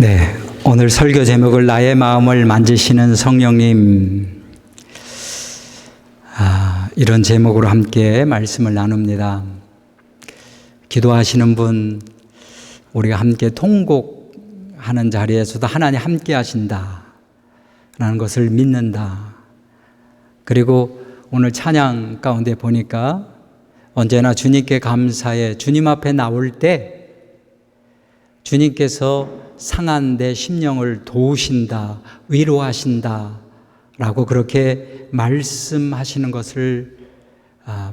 네, 오늘 설교 제목을 나의 마음을 만지시는 성령님, 이런 제목으로 함께 말씀을 나눕니다. 기도하시는 분, 우리가 함께 통곡하는 자리에서도 하나님 함께 하신다 라는 것을 믿는다. 그리고 오늘 찬양 가운데 보니까 언제나 주님께 감사해, 주님 앞에 나올 때 주님께서 상한 내 심령을 도우신다, 위로하신다 라고 그렇게 말씀하시는 것을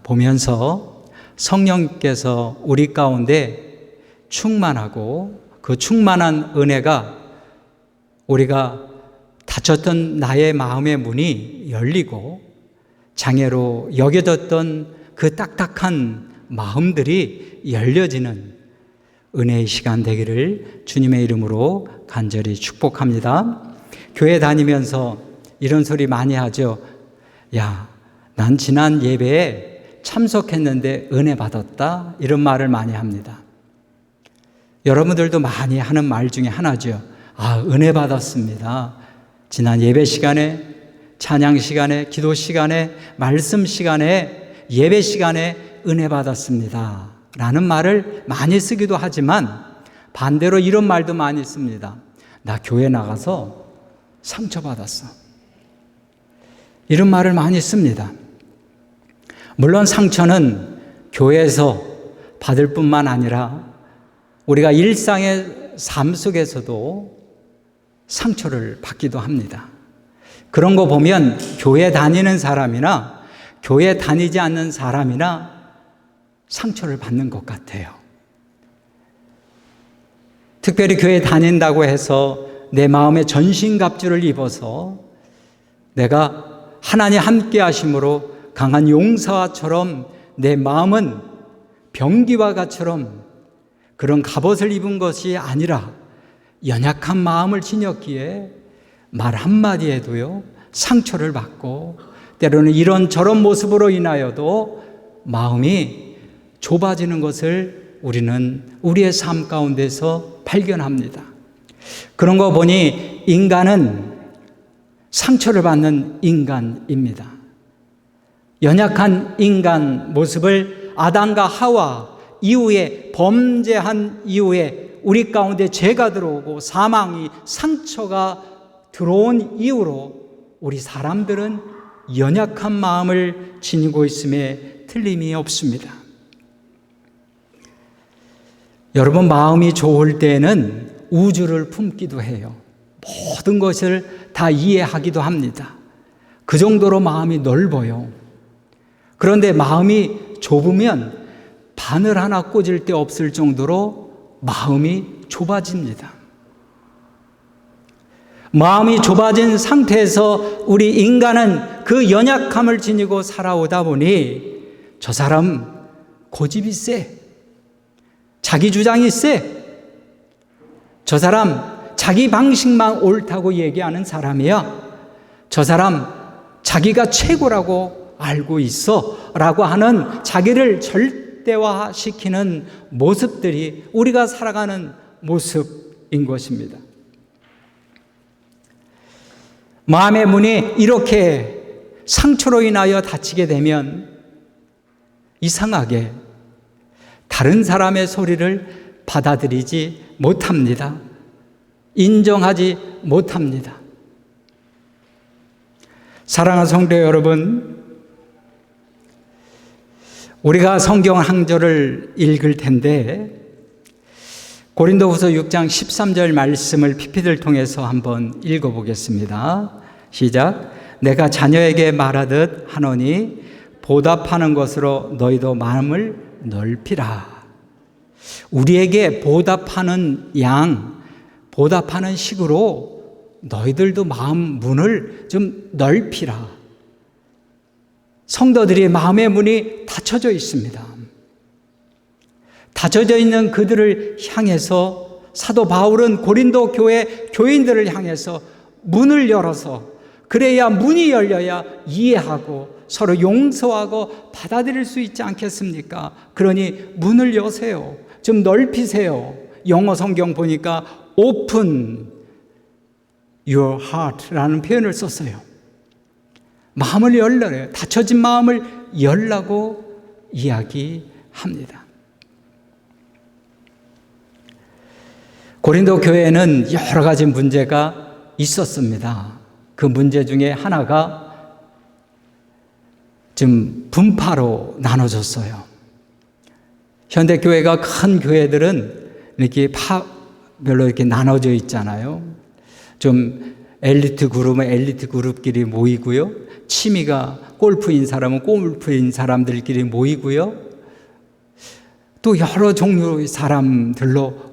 보면서 성령께서 우리 가운데 충만하고 그 충만한 은혜가 우리가 닫혔던 나의 마음의 문이 열리고 장애로 여겨졌던 그 딱딱한 마음들이 열려지는 은혜의 시간 되기를 주님의 이름으로 간절히 축복합니다. 교회 다니면서 이런 소리 많이 하죠. 야, 난 지난 예배에 참석했는데 은혜 받았다. 이런 말을 많이 합니다. 여러분들도 많이 하는 말 중에 하나죠. 은혜 받았습니다. 지난 예배 시간에, 찬양 시간에, 기도 시간에, 말씀 시간에, 예배 시간에 은혜 받았습니다 라는 말을 많이 쓰기도 하지만 반대로 이런 말도 많이 씁니다. 나 교회 나가서 상처받았어. 이런 말을 많이 씁니다. 물론 상처는 교회에서 받을 뿐만 아니라 우리가 일상의 삶 속에서도 상처를 받기도 합니다. 그런 거 보면 교회 다니는 사람이나 교회 다니지 않는 사람이나 상처를 받는 것 같아요. 특별히 교회 다닌다고 해서 내 마음에 전신갑주를 입어서 내가 하나님 함께 하심으로 강한 용사처럼 내 마음은 병기와 같처럼 그런 갑옷을 입은 것이 아니라 연약한 마음을 지녔기에 말 한마디에도요 상처를 받고 때로는 이런저런 모습으로 인하여도 마음이 좁아지는 것을 우리는 우리의 삶 가운데서 발견합니다. 그런 거 보니 인간은 상처를 받는 인간입니다. 연약한 인간 모습을 아담과 하와 이후에 범죄한 이후에 우리 가운데 죄가 들어오고 사망이 상처가 들어온 이후로 우리 사람들은 연약한 마음을 지니고 있음에 틀림이 없습니다. 여러분, 마음이 좋을 때는 우주를 품기도 해요. 모든 것을 다 이해하기도 합니다. 그 정도로 마음이 넓어요. 그런데 마음이 좁으면 바늘 하나 꽂을 데 없을 정도로 마음이 좁아집니다. 마음이 좁아진 상태에서 우리 인간은 그 연약함을 지니고 살아오다 보니 저 사람 고집이 세, 자기 주장이 세, 저 사람 자기 방식만 옳다고 얘기하는 사람이야, 저 사람 자기가 최고라고 알고 있어 라고 하는 자기를 절대화시키는 모습들이 우리가 살아가는 모습인 것입니다. 마음의 문이 이렇게 상처로 인하여 닫히게 되면 이상하게 다른 사람의 소리를 받아들이지 못합니다. 인정하지 못합니다. 사랑하는 성도 여러분, 우리가 성경 한 절을 읽을 텐데 고린도후서 6장 13절 말씀을 PPT를 통해서 한번 읽어보겠습니다. 시작. 내가 자녀에게 말하듯 하노니 보답하는 것으로 너희도 마음을 넓히라. 우리에게 보답하는 보답하는 식으로 너희들도 마음 문을 좀 넓히라. 성도들이 마음의 문이 닫혀져 있습니다. 닫혀져 있는 그들을 향해서 사도 바울은 고린도 교회 교인들을 향해서 문을 열어서, 그래야 문이 열려야 이해하고 서로 용서하고 받아들일 수 있지 않겠습니까? 그러니 문을 여세요. 좀 넓히세요. 영어 성경 보니까 open your heart라는 표현을 썼어요. 마음을 열라래요. 닫혀진 마음을 열라고 이야기합니다. 고린도 교회에는 여러 가지 문제가 있었습니다. 그 문제 중에 하나가 지금 분파로 나눠졌어요. 현대교회가 큰 교회들은 이렇게 별로 이렇게 나눠져 있잖아요. 좀 엘리트 그룹은 엘리트 그룹끼리 모이고요. 취미가 골프인 사람은 골프인 사람들끼리 모이고요. 또 여러 종류의 사람들로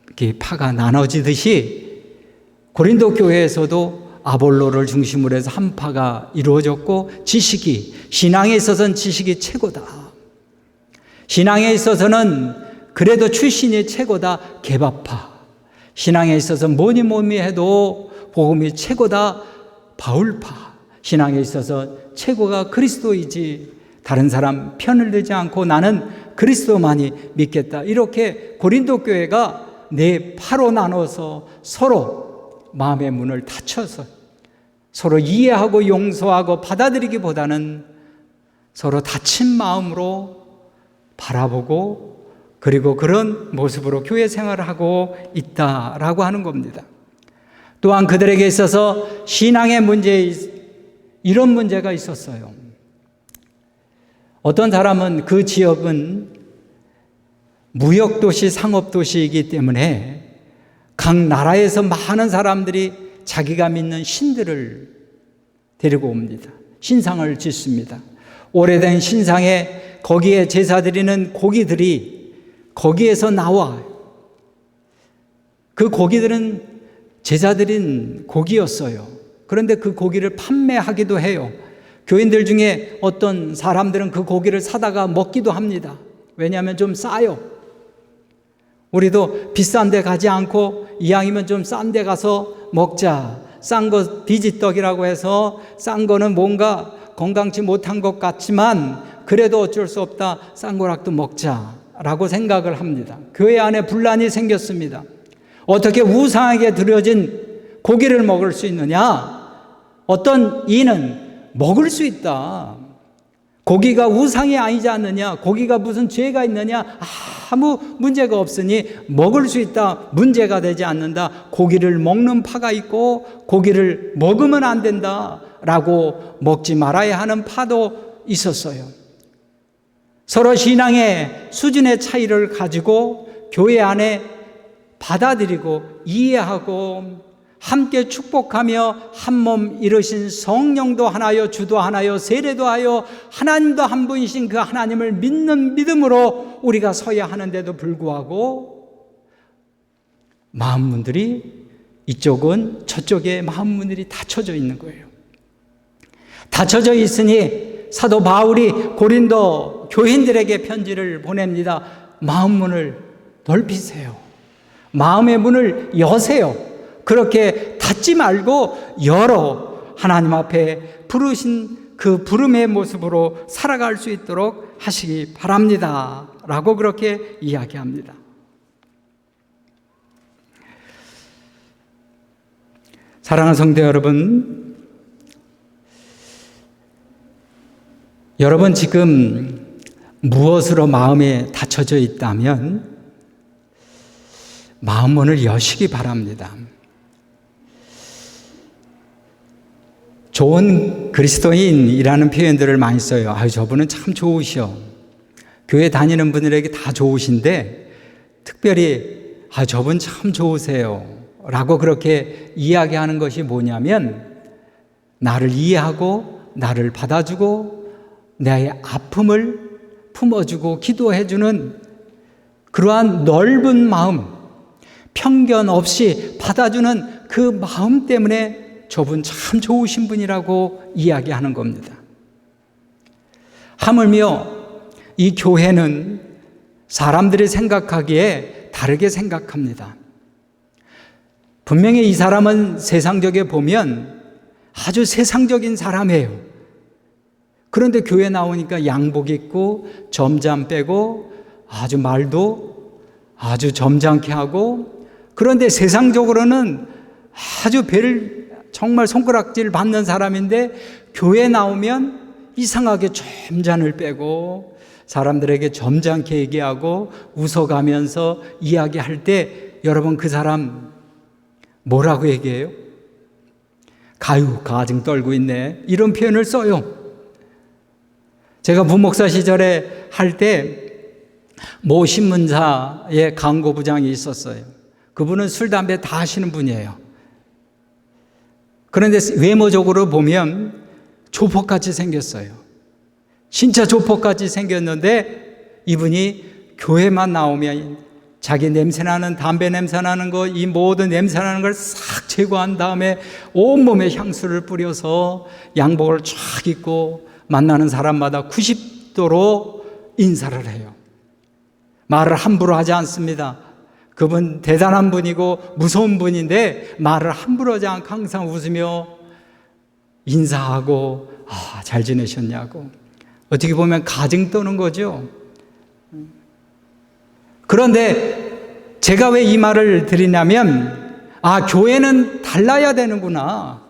이렇게 파가 나눠지듯이 고린도 교회에서도 아볼로를 중심으로 해서 한 파가 이루어졌고, 지식이, 신앙에 있어서는 지식이 최고다. 신앙에 있어서는 그래도 출신이 최고다. 개바파. 신앙에 있어서 뭐니 해도 복음이 최고다. 바울파. 신앙에 있어서 최고가 그리스도이지 다른 사람 편을 들지 않고 나는 그리스도만이 믿겠다. 이렇게 고린도 교회가 네 파로 나눠서 서로 마음의 문을 닫혀서 서로 이해하고 용서하고 받아들이기보다는 서로 닫힌 마음으로 바라보고 그리고 그런 모습으로 교회 생활을 하고 있다라고 하는 겁니다. 또한 그들에게 있어서 신앙의 문제에 이런 문제가 있었어요. 어떤 사람은 그 지역은 무역도시, 상업도시이기 때문에 각 나라에서 많은 사람들이 자기가 믿는 신들을 데리고 옵니다. 신상을 짓습니다. 오래된 신상에 거기에 제사 드리는 고기들이 거기에서 나와요. 그 고기들은 제사 드린 고기였어요. 그런데 그 고기를 판매하기도 해요. 교인들 중에 어떤 사람들은 그 고기를 사다가 먹기도 합니다. 왜냐하면 좀 싸요. 우리도 비싼 데 가지 않고 이왕이면 좀 싼 데 가서 먹자. 싼 거 비지떡이라고 해서 싼 거는 뭔가 건강치 못한 것 같지만 그래도 어쩔 수 없다. 싼 거라도 먹자라고 생각을 합니다. 교회 안에 분란이 생겼습니다. 어떻게 우상에게 드려진 고기를 먹을 수 있느냐? 어떤 이는 먹을 수 있다. 고기가 우상이 아니지 않느냐? 고기가 무슨 죄가 있느냐? 아무 문제가 없으니 먹을 수 있다. 문제가 되지 않는다. 고기를 먹는 파가 있고 고기를 먹으면 안 된다 라고 먹지 말아야 하는 파도 있었어요. 서로 신앙의 수준의 차이를 가지고 교회 안에 받아들이고 이해하고 함께 축복하며 한 몸 이루신 성령도 하나요, 주도 하나요, 세례도 하여 하나님도 한 분이신 그 하나님을 믿는 믿음으로 우리가 서야 하는데도 불구하고 마음문들이 이쪽은 저쪽에 마음문들이 닫혀져 있는 거예요. 닫혀져 있으니 사도 바울이 고린도 교인들에게 편지를 보냅니다. 마음문을 넓히세요. 마음의 문을 여세요. 그렇게 닫지 말고 열어 하나님 앞에 부르신 그 부름의 모습으로 살아갈 수 있도록 하시기 바랍니다 라고 그렇게 이야기합니다. 사랑하는 성도 여러분, 여러분 지금 무엇으로 마음에 닫혀져 있다면 마음문을 여시기 바랍니다. 좋은 그리스도인이라는 표현들을 많이 써요. 아유, 저분은 참 좋으셔. 교회 다니는 분들에게 다 좋으신데 특별히 저분 참 좋으세요 라고 그렇게 이야기하는 것이 뭐냐면 나를 이해하고 나를 받아주고 나의 아픔을 품어주고 기도해주는 그러한 넓은 마음, 편견 없이 받아주는 그 마음 때문에 저분 참 좋으신 분이라고 이야기하는 겁니다. 하물며 이 교회는 사람들이 생각하기에 다르게 생각합니다. 분명히 이 사람은 세상적에 보면 아주 세상적인 사람이에요. 그런데 교회 나오니까 양복 입고 점잠 빼고 아주 말도 아주 점잖게 하고, 그런데 세상적으로는 아주 배를 정말 손가락질 받는 사람인데 교회 나오면 이상하게 점잔을 빼고 사람들에게 점잖게 얘기하고 웃어가면서 이야기할 때 여러분 그 사람 뭐라고 얘기해요? 가증 떨고 있네, 이런 표현을 써요. 제가 부목사 시절에 할 때 모 신문사의 광고부장이 있었어요. 그분은 술, 담배 다 하시는 분이에요. 그런데 외모적으로 보면 조폭같이 생겼어요. 진짜 조폭같이 생겼는데 이분이 교회만 나오면 자기 냄새나는, 담배 냄새나는 거, 이 모든 냄새나는 걸 싹 제거한 다음에 온몸에 향수를 뿌려서 양복을 쫙 입고 만나는 사람마다 90도로 인사를 해요. 말을 함부로 하지 않습니다. 그분 대단한 분이고 무서운 분인데 말을 함부로 하지 않고 항상 웃으며 인사하고 잘 지내셨냐고. 어떻게 보면 가증 떠는 거죠. 그런데 제가 왜 이 말을 드리냐면 교회는 달라야 되는구나.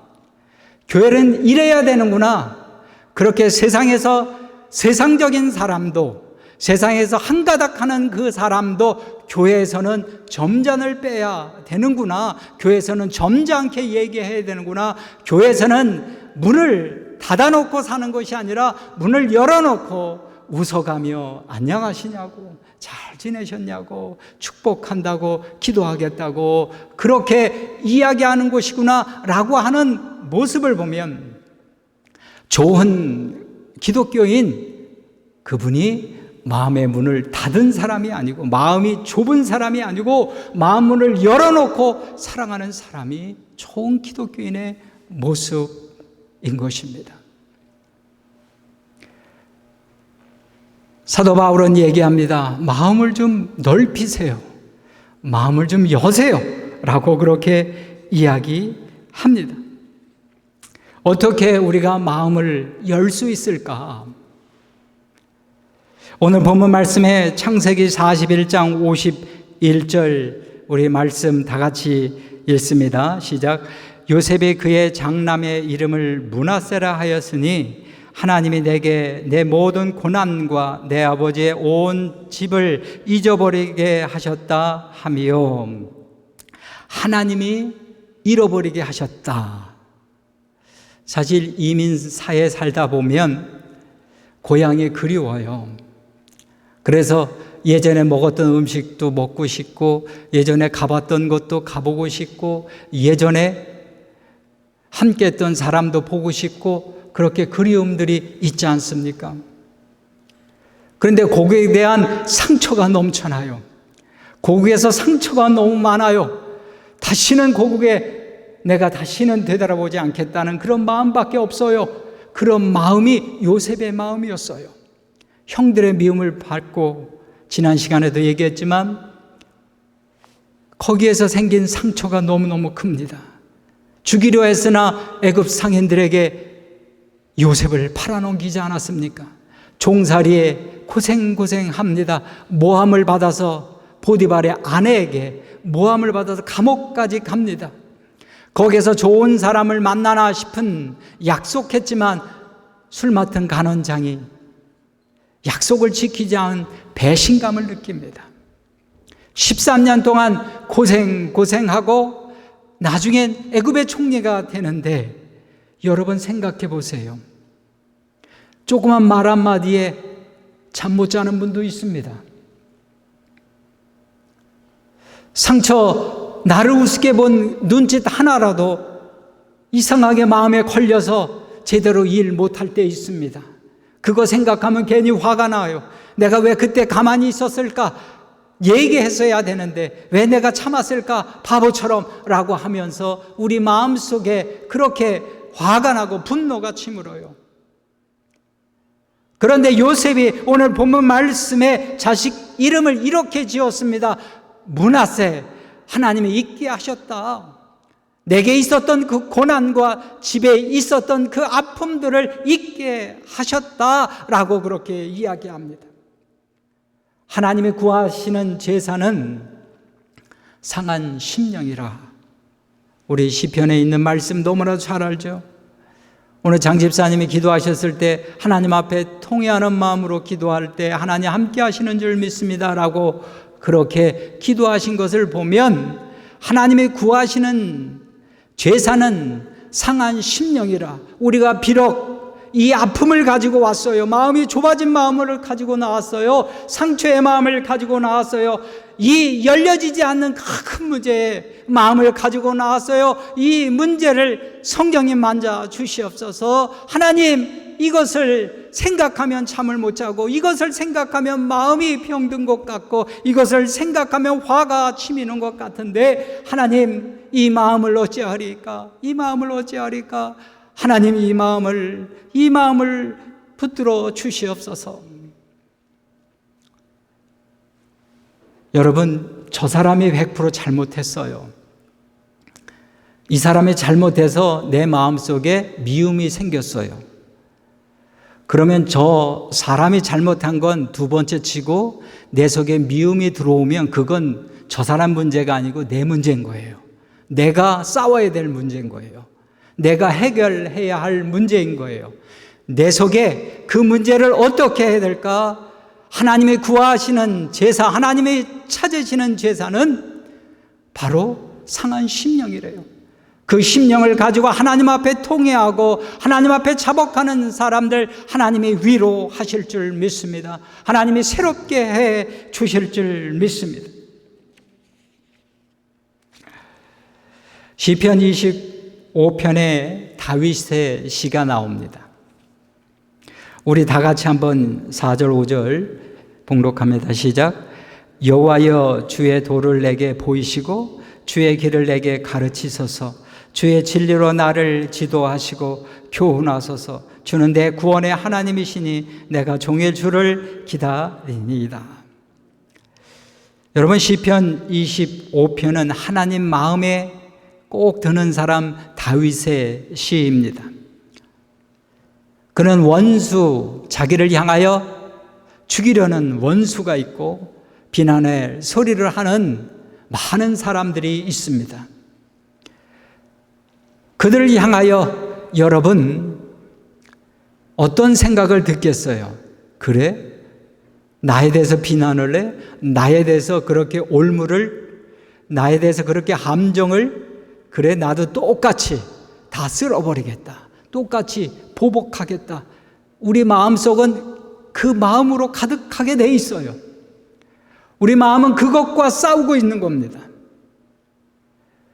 교회는 이래야 되는구나. 그렇게 세상에서 세상적인 사람도, 세상에서 한가닥 하는 그 사람도 교회에서는 점잔을 빼야 되는구나. 교회에서는 점잖게 얘기해야 되는구나. 교회에서는 문을 닫아놓고 사는 것이 아니라 문을 열어놓고 웃어가며 안녕하시냐고, 잘 지내셨냐고, 축복한다고, 기도하겠다고 그렇게 이야기하는 것이구나 라고 하는 모습을 보면 좋은 기독교인, 그분이 마음의 문을 닫은 사람이 아니고, 마음이 좁은 사람이 아니고 마음 문을 열어놓고 사랑하는 사람이 좋은 기독교인의 모습인 것입니다. 사도 바울은 얘기합니다. 마음을 좀 넓히세요. 마음을 좀 여세요 라고 그렇게 이야기합니다. 어떻게 우리가 마음을 열 수 있을까? 오늘 본문 말씀에 창세기 41장 51절 우리 말씀 다 같이 읽습니다. 시작. 요셉이 그의 장남의 이름을 므낫세라 하였으니 하나님이 내게 내 모든 고난과 내 아버지의 온 집을 잊어버리게 하셨다 하며, 하나님이 잃어버리게 하셨다. 사실 이민사에 살다 보면 고향이 그리워요. 그래서 예전에 먹었던 음식도 먹고 싶고, 예전에 가봤던 곳도 가보고 싶고, 예전에 함께 했던 사람도 보고 싶고, 그렇게 그리움들이 있지 않습니까? 그런데 고국에 대한 상처가 넘쳐나요. 고국에서 상처가 너무 많아요. 다시는 고국에 내가 다시는 되돌아보지 않겠다는 그런 마음밖에 없어요. 그런 마음이 요셉의 마음이었어요. 형들의 미움을 받고, 지난 시간에도 얘기했지만 거기에서 생긴 상처가 너무너무 큽니다. 죽이려 했으나 애굽 상인들에게 요셉을 팔아넘기지 않았습니까? 종살이에 고생합니다. 모함을 받아서 보디발의 아내에게 모함을 받아서 감옥까지 갑니다. 거기서 좋은 사람을 만나나 싶은, 약속했지만 술 맡은 간원장이 약속을 지키지 않은 배신감을 느낍니다. 13년 동안 고생하고 나중엔 애굽의 총리가 되는데, 여러분 생각해 보세요. 조그만 말 한마디에 잠 못 자는 분도 있습니다. 상처, 나를 우습게 본 눈짓 하나라도 이상하게 마음에 걸려서 제대로 일 못할 때 있습니다. 그거 생각하면 괜히 화가 나요. 내가 왜 그때 가만히 있었을까? 얘기했어야 되는데 왜 내가 참았을까? 바보처럼 라고 하면서 우리 마음속에 그렇게 화가 나고 분노가 치물어요. 그런데 요셉이 오늘 본문 말씀에 자식 이름을 이렇게 지었습니다. 므낫세, 하나님이 잊게 하셨다. 내게 있었던 그 고난과 집에 있었던 그 아픔들을 잊게 하셨다라고 그렇게 이야기합니다. 하나님이 구하시는 제사는 상한 심령이라. 우리 시편에 있는 말씀 너무나 잘 알죠. 오늘 장 집사님이 기도하셨을 때 하나님 앞에 통회하는 마음으로 기도할 때 하나님 함께 하시는 줄 믿습니다 라고 그렇게 기도하신 것을 보면 하나님이 구하시는 제사는 상한 심령이라. 우리가 비록 이 아픔을 가지고 왔어요. 마음이 좁아진 마음을 가지고 나왔어요. 상처의 마음을 가지고 나왔어요. 이 열려지지 않는 큰 문제에 마음을 가지고 나왔어요. 이 문제를 성령님 만져 주시옵소서. 하나님, 이것을 생각하면 잠을 못 자고, 이것을 생각하면 마음이 병든 것 같고, 이것을 생각하면 화가 치미는 것 같은데, 하나님, 이 마음을 어찌하리까? 이 마음을 어찌하리까? 하나님, 이 마음을 붙들어 주시옵소서. 여러분, 저 사람이 100% 잘못했어요. 이 사람이 잘못해서 내 마음속에 미움이 생겼어요. 그러면 저 사람이 잘못한 건 두 번째 치고 내 속에 미움이 들어오면 그건 저 사람 문제가 아니고 내 문제인 거예요. 내가 싸워야 될 문제인 거예요. 내가 해결해야 할 문제인 거예요. 내 속에 그 문제를 어떻게 해야 될까? 하나님이 구하시는 제사, 하나님이 찾으시는 제사는 바로 상한 심령이래요. 그 심령을 가지고 하나님 앞에 통회하고 하나님 앞에 자복하는 사람들 하나님이 위로하실 줄 믿습니다. 하나님이 새롭게 해 주실 줄 믿습니다. 시편 25편에 다윗의 시가 나옵니다. 우리 다 같이 한번 4절 5절 봉독합니다. 시작. 여호와여, 주의 도를 내게 보이시고 주의 길을 내게 가르치소서. 주의 진리로 나를 지도하시고 교훈하소서. 주는 내 구원의 하나님이시니 내가 종일 주를 기다리니이다. 여러분, 시편 25편은 하나님 마음에 꼭 드는 사람 다윗의 시입니다. 그는 원수, 자기를 향하여 죽이려는 원수가 있고 비난의 소리를 하는 많은 사람들이 있습니다. 그들을 향하여 여러분 어떤 생각을 듣겠어요? 그래? 나에 대해서 비난을 해? 나에 대해서 그렇게 올무를? 나에 대해서 그렇게 함정을? 그래, 나도 똑같이 다 쓸어버리겠다. 똑같이 보복하겠다. 우리 마음속은 그 마음으로 가득하게 돼 있어요. 우리 마음은 그것과 싸우고 있는 겁니다.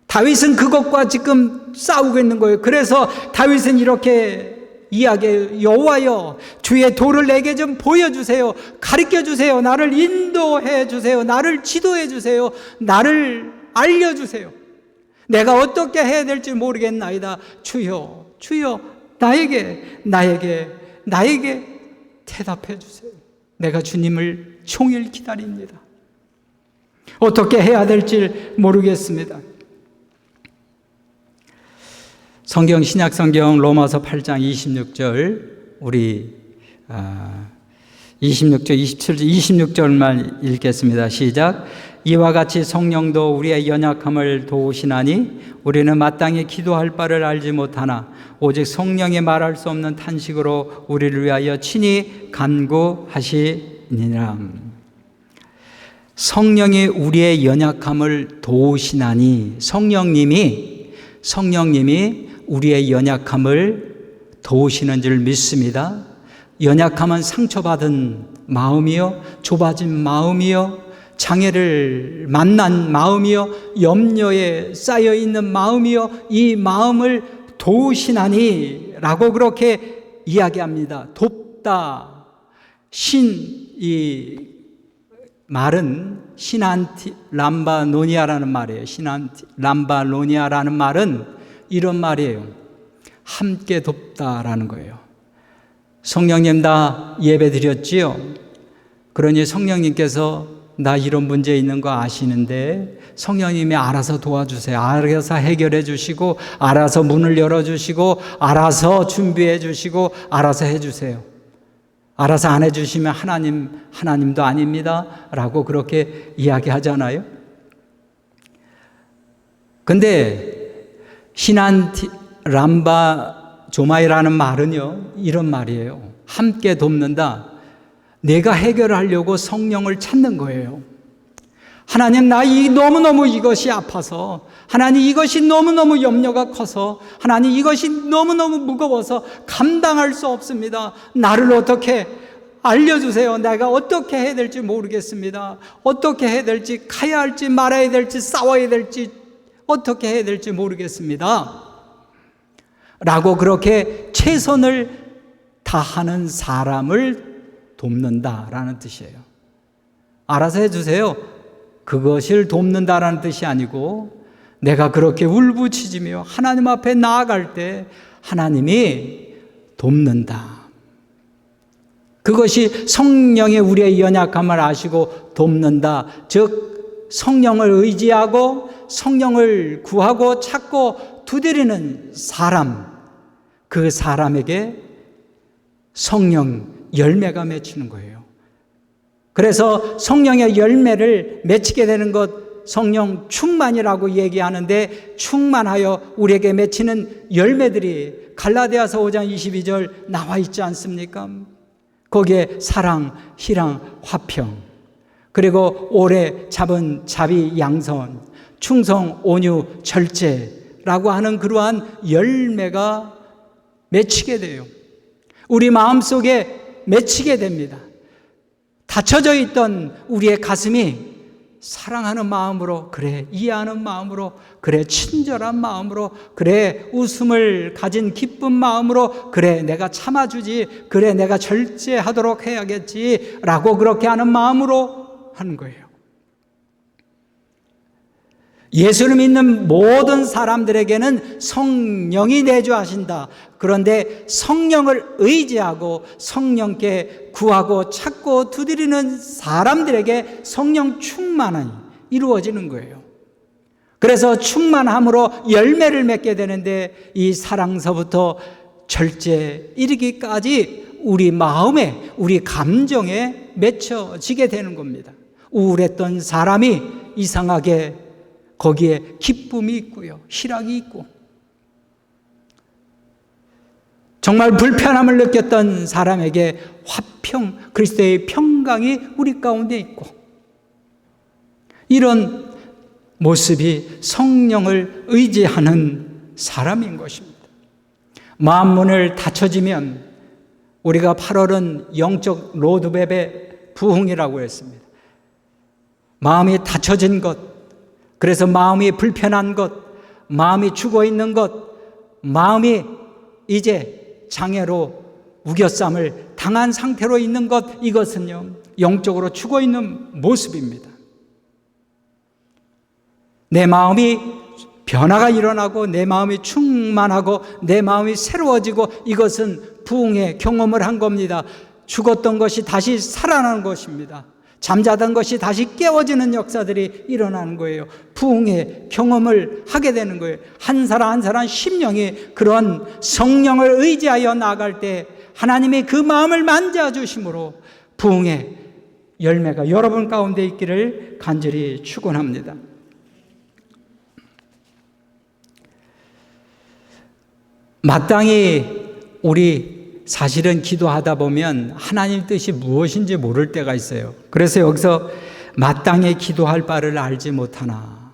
다윗은 그것과 지금 싸우고 있는 거예요. 그래서 다윗은 이렇게 이야기해요. 여호와여, 주의 도를 내게 좀 보여주세요. 가르쳐주세요. 나를 인도해 주세요. 나를 지도해 주세요. 나를 알려주세요. 내가 어떻게 해야 될지 모르겠나이다. 주여, 주여, 나에게 대답해 주세요. 내가 주님을 종일 기다립니다. 어떻게 해야 될지 모르겠습니다. 성경, 신약 성경 로마서 8장 26절, 우리 26절, 27절, 26절만 읽겠습니다. 시작. 이와 같이 성령도 우리의 연약함을 도우시나니 우리는 마땅히 기도할 바를 알지 못하나 오직 성령이 말할 수 없는 탄식으로 우리를 위하여 친히 간구하시니라. 성령이 우리의 연약함을 도우시나니, 성령님이 우리의 연약함을 도우시는 줄 믿습니다. 연약함은 상처받은 마음이요, 좁아진 마음이요, 장애를 만난 마음이요, 염려에 쌓여있는 마음이요, 이 마음을 도우시나니 라고 그렇게 이야기합니다. 돕다. 이 말은 시난티 람바노니아라는 말이에요. 시난티 람바노니아라는 말은 이런 말이에요. 함께 돕다라는 거예요. 성령님, 나 예배 드렸지요? 그러니 성령님께서 나 이런 문제 있는 거 아시는데 성령님이 알아서 도와주세요. 알아서 해결해 주시고, 알아서 문을 열어주시고, 알아서 준비해 주시고, 알아서 해주세요. 알아서 안 해주시면 하나님도 아닙니다 라고 그렇게 이야기하잖아요. 근데 신안 람바 조마이라는 말은요, 이런 말이에요. 함께 돕는다. 내가 해결하려고 성령을 찾는 거예요. 하나님, 너무너무 이것이 아파서, 하나님 이것이 너무너무 염려가 커서, 하나님 이것이 너무너무 무거워서 감당할 수 없습니다. 나를 어떻게 알려주세요. 내가 어떻게 해야 될지 모르겠습니다. 어떻게 해야 될지, 가야 할지 말아야 될지, 싸워야 될지, 어떻게 해야 될지 모르겠습니다 라고 그렇게 최선을 다하는 사람을 돕는다라는 뜻이에요. 알아서 해주세요. 그것을 돕는다라는 뜻이 아니고, 내가 그렇게 울부짖으며 하나님 앞에 나아갈 때 하나님이 돕는다. 그것이 성령의 우리의 연약함을 아시고 돕는다. 즉 성령을 의지하고 성령을 구하고 찾고 두드리는 사람, 그 사람에게 성령 열매가 맺히는 거예요. 그래서 성령의 열매를 맺히게 되는 것, 성령 충만이라고 얘기하는데, 충만하여 우리에게 맺히는 열매들이 갈라디아서 5장 22절 나와 있지 않습니까? 거기에 사랑, 희랑, 화평, 그리고 오래 잡은 자비, 양선, 충성, 온유, 절제라고 하는 그러한 열매가 맺히게 돼요. 우리 마음속에 맺히게 됩니다. 닫혀져 있던 우리의 가슴이 사랑하는 마음으로, 그래 이해하는 마음으로, 그래 친절한 마음으로, 그래 웃음을 가진 기쁜 마음으로, 그래 내가 참아주지, 그래 내가 절제하도록 해야겠지 라고 그렇게 하는 마음으로 하는 거예요. 예수를 믿는 모든 사람들에게는 성령이 내주하신다. 그런데 성령을 의지하고 성령께 구하고 찾고 두드리는 사람들에게 성령 충만이 이루어지는 거예요. 그래서 충만함으로 열매를 맺게 되는데, 이 사랑서부터 절제 이르기까지 우리 마음에, 우리 감정에 맺혀지게 되는 겁니다. 우울했던 사람이 이상하게 거기에 기쁨이 있고요, 희락이 있고, 정말 불편함을 느꼈던 사람에게 화평, 그리스도의 평강이 우리 가운데 있고, 이런 모습이 성령을 의지하는 사람인 것입니다. 마음문을 닫혀지면, 우리가 8월은 영적 로드맵의 부흥이라고 했습니다. 마음이 닫혀진 것, 그래서 마음이 불편한 것, 마음이 죽어있는 것, 마음이 이제 장애로 우겨쌈을 당한 상태로 있는 것, 이것은요 영적으로 죽어있는 모습입니다. 내 마음이 변화가 일어나고 내 마음이 충만하고 내 마음이 새로워지고, 이것은 부흥의 경험을 한 겁니다. 죽었던 것이 다시 살아나는 것입니다. 잠자던 것이 다시 깨워지는 역사들이 일어나는 거예요. 부흥의 경험을 하게 되는 거예요. 한 사람 한 사람 심령이 그런 성령을 의지하여 나아갈 때 하나님이 그 마음을 만져주심으로 부흥의 열매가 여러분 가운데 있기를 간절히 축원합니다. 마땅히 우리 사실은 기도하다 보면 하나님 뜻이 무엇인지 모를 때가 있어요. 그래서 여기서 마땅히 기도할 바를 알지 못하나,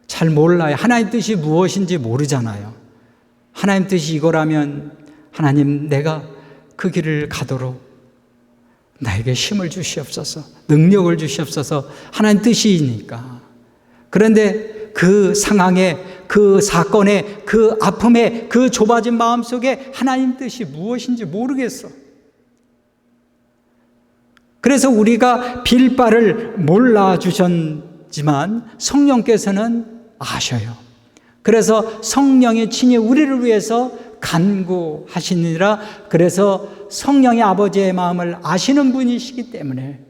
잘 몰라요. 하나님 뜻이 무엇인지 모르잖아요. 하나님 뜻이 이거라면 하나님, 내가 그 길을 가도록 나에게 힘을 주시옵소서, 능력을 주시옵소서, 하나님 뜻이니까. 그런데 그 상황에, 그 사건에, 그 아픔에, 그 좁아진 마음속에 하나님 뜻이 무엇인지 모르겠어. 그래서 우리가 빌 바를 몰라주셨지만 성령께서는 아셔요. 그래서 성령이 친히 우리를 위해서 간구하시니라. 그래서 성령의 아버지의 마음을 아시는 분이시기 때문에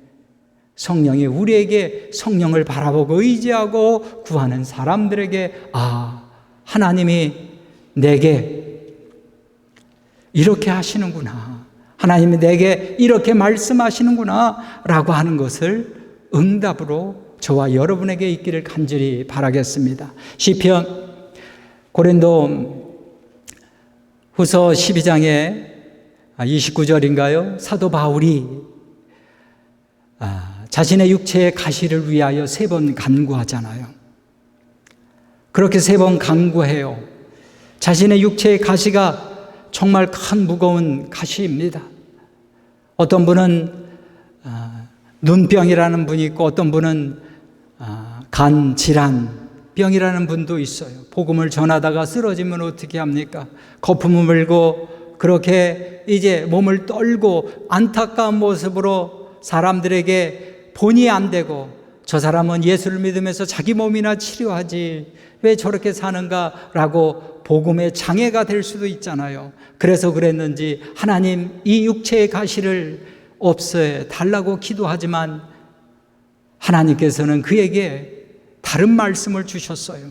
성령이 우리에게 성령을 바라보고 의지하고 구하는 사람들에게, 아, 하나님이 내게 이렇게 하시는구나, 하나님이 내게 이렇게 말씀하시는구나 라고 하는 것을 응답으로 저와 여러분에게 있기를 간절히 바라겠습니다. 시편 고린도 후서 12장에 29절인가요? 사도 바울이 자신의 육체의 가시를 위하여 3번 간구하잖아요. 그렇게 3번 간구해요. 자신의 육체의 가시가 정말 큰 무거운 가시입니다. 어떤 분은 눈병이라는 분이 있고 어떤 분은 간 질환병이라는 분도 있어요. 복음을 전하다가 쓰러지면 어떻게 합니까? 거품을 물고 그렇게 이제 몸을 떨고 안타까운 모습으로 사람들에게 본의 안 되고 저 사람은 예수를 믿으면서 자기 몸이나 치료하지 왜 저렇게 사는가라고 복음의 장애가 될 수도 있잖아요. 그래서 그랬는지 하나님 이 육체의 가시를 없애 달라고 기도하지만 하나님께서는 그에게 다른 말씀을 주셨어요.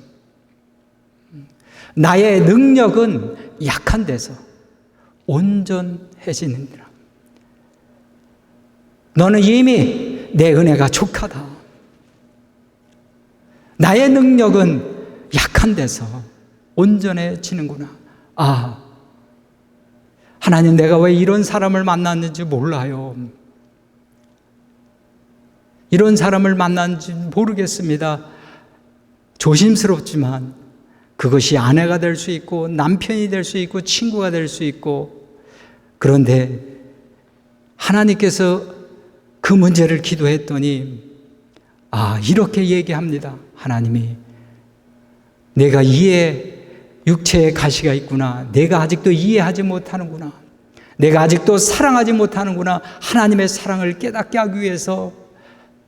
나의 능력은 약한 데서 온전해지느니라. 너는 이미 내 은혜가 족하다. 나의 능력은 약한 데서 온전해지는구나. 하나님 내가 왜 이런 사람을 만났는지 몰라요. 이런 사람을 만났는지 모르겠습니다. 조심스럽지만 그것이 아내가 될 수 있고 남편이 될 수 있고 친구가 될 수 있고 그런데 하나님께서 그 문제를 기도했더니 이렇게 얘기합니다. 하나님이 내가 육체에 가시가 있구나. 내가 아직도 이해하지 못하는구나. 내가 아직도 사랑하지 못하는구나. 하나님의 사랑을 깨닫게 하기 위해서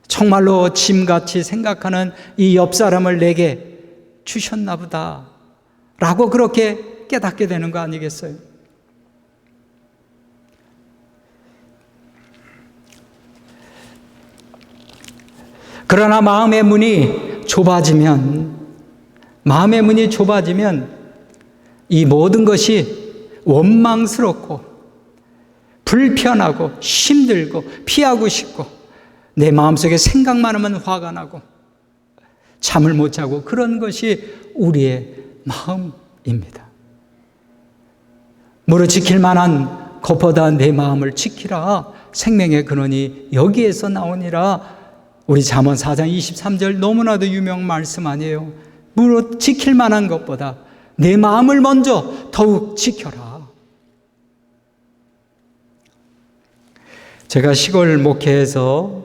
정말로 짐같이 생각하는 이 옆 사람을 내게 주셨나 보다 라고 그렇게 깨닫게 되는 거 아니겠어요? 그러나 마음의 문이 좁아지면 이 모든 것이 원망스럽고 불편하고 힘들고 피하고 싶고 내 마음속에 생각만 하면 화가 나고 잠을 못 자고 그런 것이 우리의 마음입니다. 무릇 지킬 만한 것보다 내 마음을 지키라. 생명의 근원이 여기에서 나오니라. 우리 잠언 4장 23절 너무나도 유명 말씀 아니에요? 무릇 지킬 만한 것보다 내 마음을 먼저 더욱 지켜라. 제가 시골 목회에서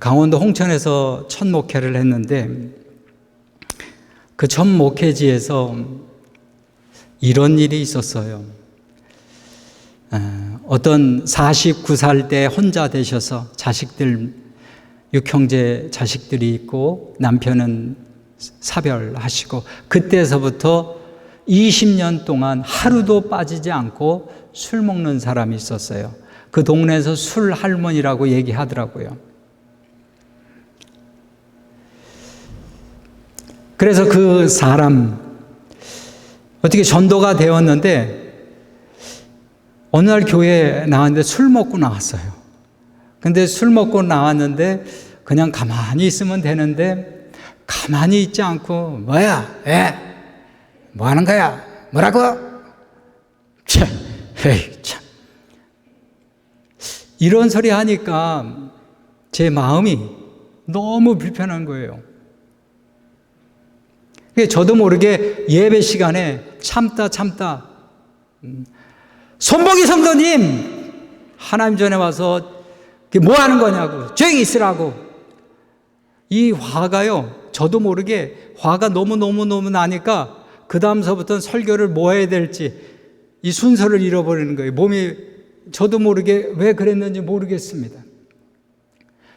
강원도 홍천에서 첫 목회를 했는데 그 첫 목회지에서 이런 일이 있었어요. 어떤 49살 때 혼자 되셔서 자식들 6형제 자식들이 있고 남편은 사별하시고 그때서부터 20년 동안 하루도 빠지지 않고 술 먹는 사람이 있었어요. 그 동네에서 술 할머니라고 얘기하더라고요. 그래서 그 사람 어떻게 전도가 되었는데 어느 날 교회에 나왔는데 술 먹고 나왔어요. 근데 술 먹고 나왔는데 그냥 가만히 있으면 되는데 가만히 있지 않고 뭐야? 뭐 하는 거야? 뭐라고? 참, 참. 이런 소리 하니까 제 마음이 너무 불편한 거예요. 저도 모르게 예배 시간에 참다 손목이 성도님 하나님 전에 와서 뭐 하는 거냐고 조용히 있으라고 이 화가요 저도 모르게 화가 너무 나니까 그 다음서부터는 설교를 뭐 해야 될지 이 순서를 잃어버리는 거예요. 몸이 저도 모르게 왜 그랬는지 모르겠습니다.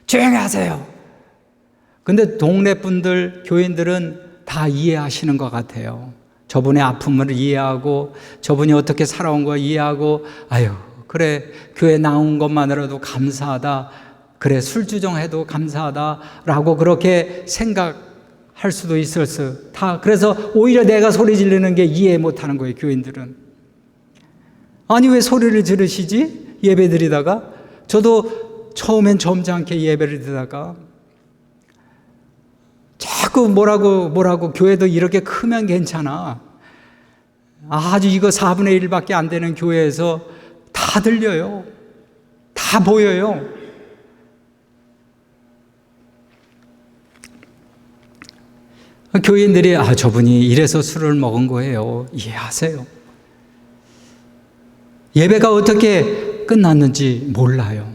조용히 하세요. 근데 동네 분들 교인들은 다 이해하시는 것 같아요. 저분의 아픔을 이해하고 저분이 어떻게 살아온 거 이해하고 아유 그래 교회 나온 것만으로도 감사하다. 그래 술주정해도 감사하다라고 그렇게 생각할 수도 있었어요. 다 그래서 오히려 내가 소리 지르는 게 이해 못하는 거예요. 교인들은 아니 왜 소리를 지르시지? 예배 드리다가. 저도 처음엔 점잖게 예배를 드리다가 자꾸 뭐라고 교회도 이렇게 크면 괜찮아. 아주 이거 4분의 1밖에 안 되는 교회에서 다 들려요. 다 보여요. 교인들이 저분이 이래서 술을 먹은 거예요. 이해하세요. 예배가 어떻게 끝났는지 몰라요.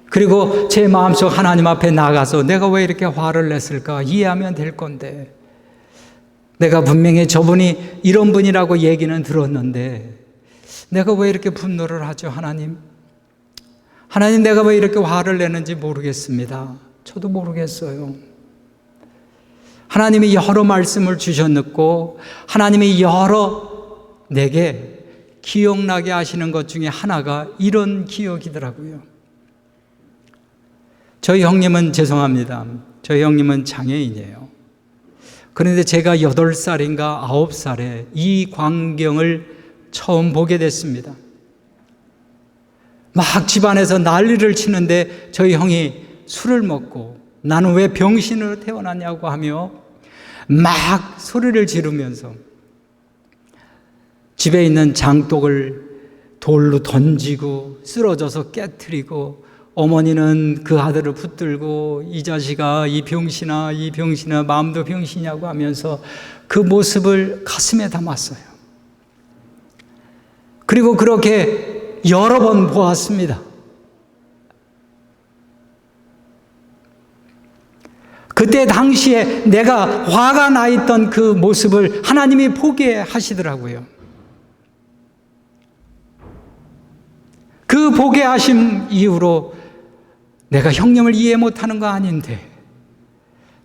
그리고 제 마음속 하나님 앞에 나가서 내가 왜 이렇게 화를 냈을까 이해하면 될 건데, 내가 분명히 저분이 이런 분이라고 얘기는 들었는데 내가 왜 이렇게 분노를 하죠? 하나님 내가 왜 이렇게 화를 내는지 모르겠습니다. 저도 모르겠어요. 하나님이 여러 말씀을 주셨고 하나님이 여러 내게 기억나게 하시는 것 중에 하나가 이런 기억이더라고요. 저희 형님은 죄송합니다. 저희 형님은 장애인이에요. 그런데 제가 8살인가 9살에 이 광경을 처음 보게 됐습니다. 막 집안에서 난리를 치는데 저희 형이 술을 먹고 나는 왜 병신으로 태어났냐고 하며 막 소리를 지르면서 집에 있는 장독을 돌로 던지고 쓰러져서 깨트리고, 어머니는 그 아들을 붙들고 이 자식아 이 병신아 마음도 병신이냐고 하면서 그 모습을 가슴에 담았어요. 그리고 그렇게 여러 번 보았습니다. 그때 당시에 내가 화가 나 있던 그 모습을 하나님이 보게 하시더라고요. 그 보게 하심 이후로 내가 형님을 이해 못하는 거 아닌데,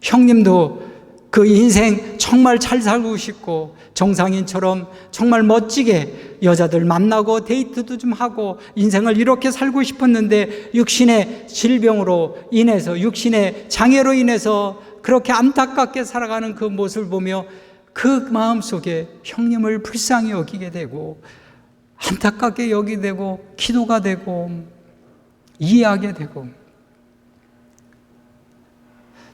형님도 그 인생 정말 잘 살고 싶고 정상인처럼 정말 멋지게 여자들 만나고 데이트도 좀 하고 인생을 이렇게 살고 싶었는데 육신의 질병으로 인해서, 육신의 장애로 인해서 그렇게 안타깝게 살아가는 그 모습을 보며 그 마음속에 형님을 불쌍히 여기게 되고 안타깝게 여기게 되고 기도가 되고 이해하게 되고,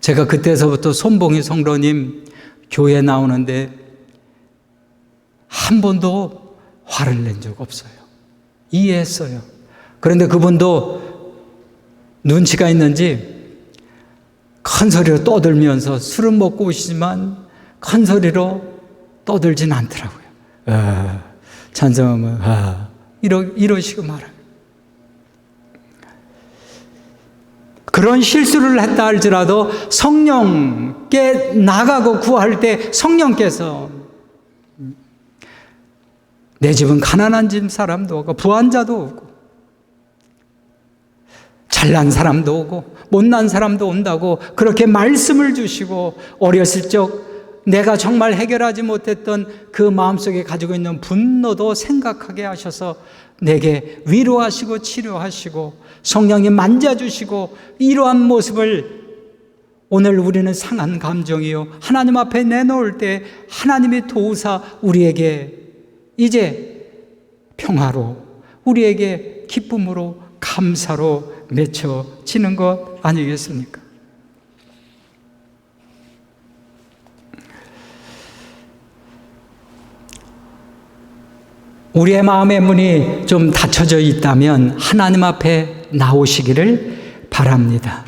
제가 그때서부터 손봉희 성도님 교회 나오는데 한 번도 화를 낸 적 없어요. 이해했어요. 그런데 그분도 눈치가 있는지 큰 소리로 떠들면서 술은 먹고 오시지만 큰 소리로 떠들진 않더라고요. 찬성하면 이러시고 말아요. 그런 실수를 했다 할지라도 성령께 나가고 구할 때 성령께서, 내 집은 가난한 집 사람도 오고 부한자도 오고 잘난 사람도 오고 못난 사람도 온다고 그렇게 말씀을 주시고, 어렸을 적 내가 정말 해결하지 못했던 그 마음속에 가지고 있는 분노도 생각하게 하셔서 내게 위로하시고 치료하시고 성령이 만져주시고, 이러한 모습을 오늘 우리는 상한 감정이요 하나님 앞에 내놓을 때 하나님이 도우사 우리에게 이제 평화로, 우리에게 기쁨으로, 감사로 맺혀지는 것 아니겠습니까? 우리의 마음의 문이 좀 닫혀져 있다면 하나님 앞에 나오시기를 바랍니다.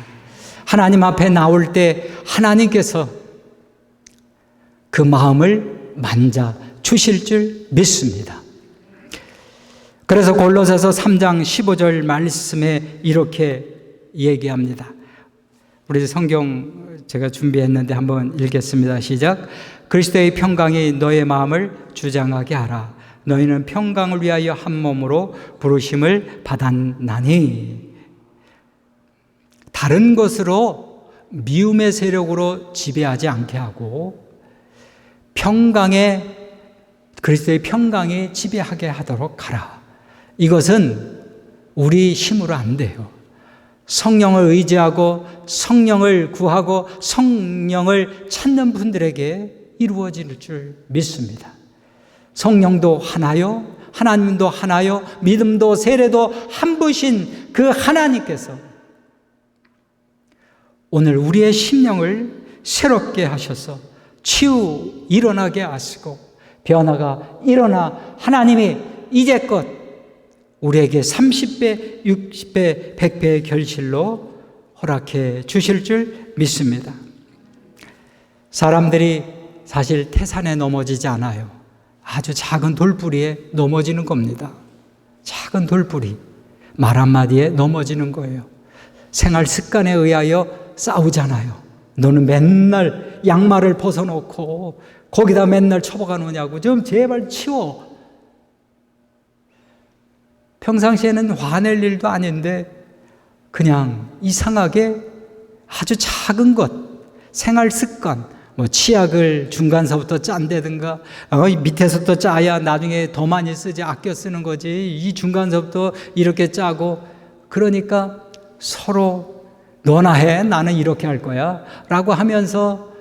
하나님 앞에 나올 때 하나님께서 그 마음을 만져 주실 줄 믿습니다. 그래서 골로새서 3장 15절 말씀에 이렇게 얘기합니다. 우리 성경 제가 준비했는데 한번 읽겠습니다. 시작. 그리스도의 평강이 너의 마음을 주장하게 하라. 너희는 평강을 위하여 한 몸으로 부르심을 받았나니. 다른 것으로 미움의 세력으로 지배하지 않게 하고 그리스도의 평강에 지배하게 하도록 하라. 이것은 우리 힘으로 안 돼요. 성령을 의지하고 성령을 구하고 성령을 찾는 분들에게 이루어질 줄 믿습니다. 성령도 하나요, 하나님도 하나요, 믿음도 세례도 한 분이신 그 하나님께서 오늘 우리의 심령을 새롭게 하셔서 치유 일어나게 하시고 변화가 일어나 하나님이 이제껏 우리에게 30배, 60배, 100배의 결실로 허락해 주실 줄 믿습니다. 사람들이 사실 태산에 넘어지지 않아요. 아주 작은 돌뿌리에 넘어지는 겁니다. 작은 돌뿌리, 말 한마디에 넘어지는 거예요. 생활 습관에 의하여 싸우잖아요. 너는 맨날 양말을 벗어놓고 거기다 맨날 처박아 놓냐고. 좀 제발 치워. 평상시에는 화낼 일도 아닌데 그냥 이상하게 아주 작은 것, 생활 습관, 뭐 치약을 중간서부터 짠다든가 밑에서부터 짜야 나중에 더 많이 쓰지, 아껴 쓰는 거지. 이 중간서부터 이렇게 짜고, 그러니까 서로 너나 해, 나는 이렇게 할 거야 라고 하면서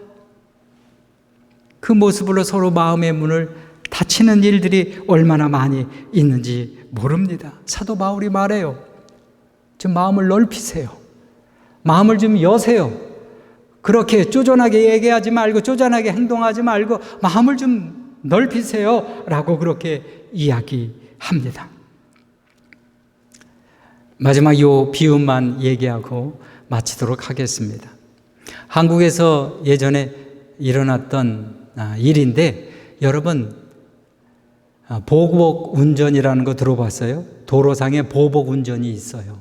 그 모습으로 서로 마음의 문을 닫히는 일들이 얼마나 많이 있는지 모릅니다. 사도 바울이 말해요. 좀 마음을 넓히세요. 마음을 좀 여세요. 그렇게 쪼잔하게 얘기하지 말고 쪼잔하게 행동하지 말고 마음을 좀 넓히세요 라고 그렇게 이야기합니다. 마지막 이 비유만 얘기하고 마치도록 하겠습니다. 한국에서 예전에 일어났던 일인데, 여러분 보복 운전이라는 거 들어봤어요? 도로상에 보복 운전이 있어요.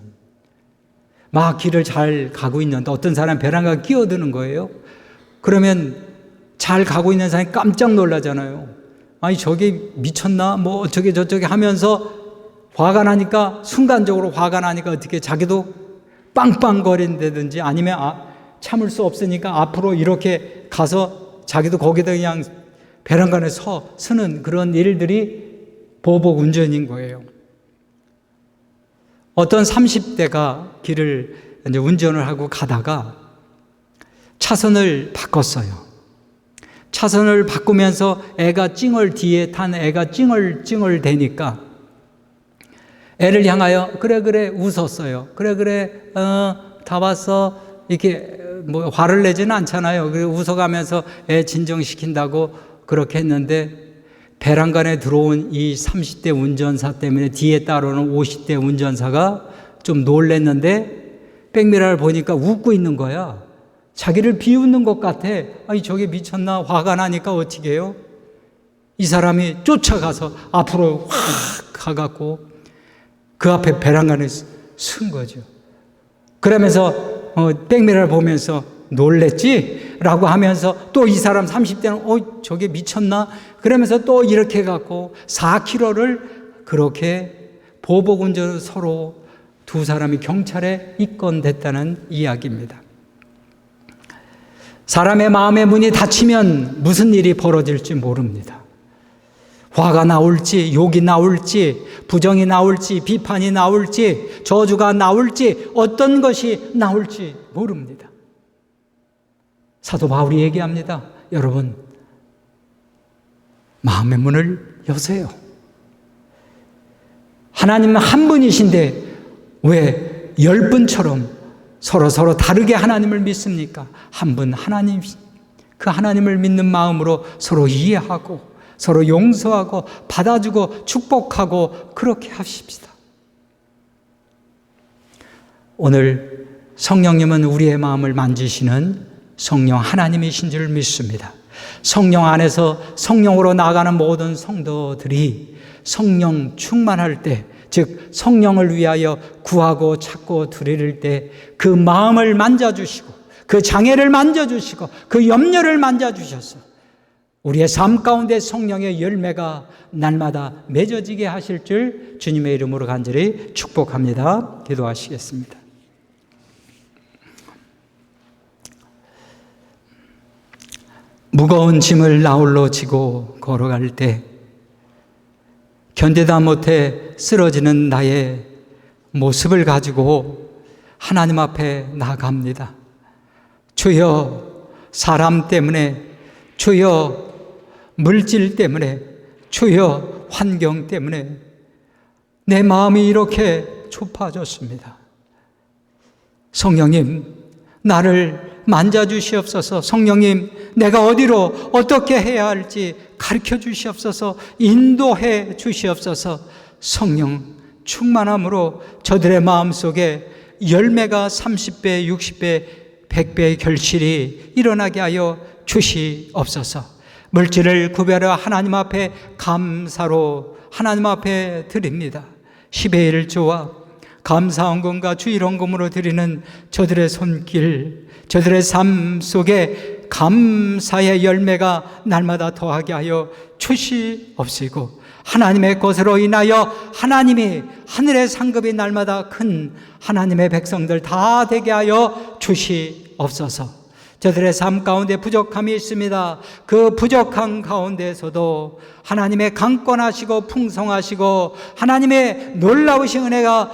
막 길을 잘 가고 있는데 어떤 사람 베란다에 끼어드는 거예요. 그러면 잘 가고 있는 사람이 깜짝 놀라잖아요. 아니 저게 미쳤나? 뭐 어쩌게 저쩌게 하면서 화가 나니까, 순간적으로 화가 나니까 어떻게 자기도 빵빵거린다든지 아니면 참을 수 없으니까 앞으로 이렇게 가서 자기도 거기다 그냥 베란다에 서는 그런 일들이 보복 운전인 거예요. 어떤 30대가 길을 이제 운전을 하고 가다가 차선을 바꿨어요. 차선을 바꾸면서 애가 뒤에 탄 애가 찡얼 대니까 애를 향하여 그래 웃었어요. 그래 다 봤어. 이렇게 뭐 화를 내지는 않잖아요. 그래 웃어가면서 애 진정시킨다고 그렇게 했는데, 베란간에 들어온 이 30대 운전사 때문에 뒤에 따라오는 50대 운전사가 좀 놀랬는데 백미러를 보니까 웃고 있는 거야. 자기를 비웃는 것 같아. 아니 저게 미쳤나? 화가 나니까 어떻게 해요? 이 사람이 쫓아가서 앞으로 확 가갖고 그 앞에 베란간에 쓴 거죠. 그러면서 백미러를 보면서 놀랬지? 라고 하면서 또 이 사람 30대는 저게 미쳤나? 그러면서 또 이렇게 해갖고 4km를 그렇게 보복운전으로 서로 두 사람이 경찰에 입건됐다는 이야기입니다. 사람의 마음의 문이 닫히면 무슨 일이 벌어질지 모릅니다. 화가 나올지, 욕이 나올지, 부정이 나올지, 비판이 나올지, 저주가 나올지, 어떤 것이 나올지 모릅니다. 사도 바울이 얘기합니다. 여러분, 마음의 문을 여세요. 하나님은 한 분이신데 왜 10분처럼 서로 다르게 하나님을 믿습니까? 한 분 하나님, 그 하나님을 믿는 마음으로 서로 이해하고 서로 용서하고 받아주고 축복하고 그렇게 하십시다. 오늘 성령님은 우리의 마음을 만지시는 성령 하나님이신 줄 믿습니다. 성령 안에서 성령으로 나가는 모든 성도들이 성령 충만할 때, 즉 성령을 위하여 구하고 찾고 드릴 때 그 마음을 만져주시고 그 장애를 만져주시고 그 염려를 만져주셔서 우리의 삶 가운데 성령의 열매가 날마다 맺어지게 하실 줄 주님의 이름으로 간절히 축복합니다. 기도하시겠습니다. 무거운 짐을 나홀로 지고 걸어갈 때 견디다 못해 쓰러지는 나의 모습을 가지고 하나님 앞에 나갑니다. 주여, 사람 때문에, 주여, 물질 때문에, 주여, 환경 때문에 내 마음이 이렇게 좁아졌습니다. 성령님, 나를 만져주시옵소서. 성령님, 내가 어디로 어떻게 해야 할지 가르쳐 주시옵소서. 인도해 주시옵소서. 성령 충만함으로 저들의 마음속에 열매가 30배, 60배, 100배의 결실이 일어나게 하여 주시옵소서. 물질을 구별하여 하나님 앞에 감사로 하나님 앞에 드립니다. 10의 1조와 감사헌금과 주일헌금으로 드리는 저들의 손길, 저들의 삶 속에 감사의 열매가 날마다 더하게 하여 주시옵시고, 하나님의 것으로 인하여 하나님이 하늘의 상급이 날마다 큰 하나님의 백성들 다 되게 하여 주시옵소서. 저들의 삶 가운데 부족함이 있습니다. 그 부족한 가운데에서도 하나님의 강권하시고 풍성하시고 하나님의 놀라우신 은혜가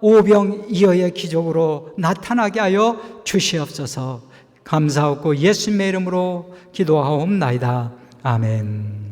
오병이어의 기적으로 나타나게 하여 주시옵소서. 감사하고 예수님의 이름으로 기도하옵나이다. 아멘.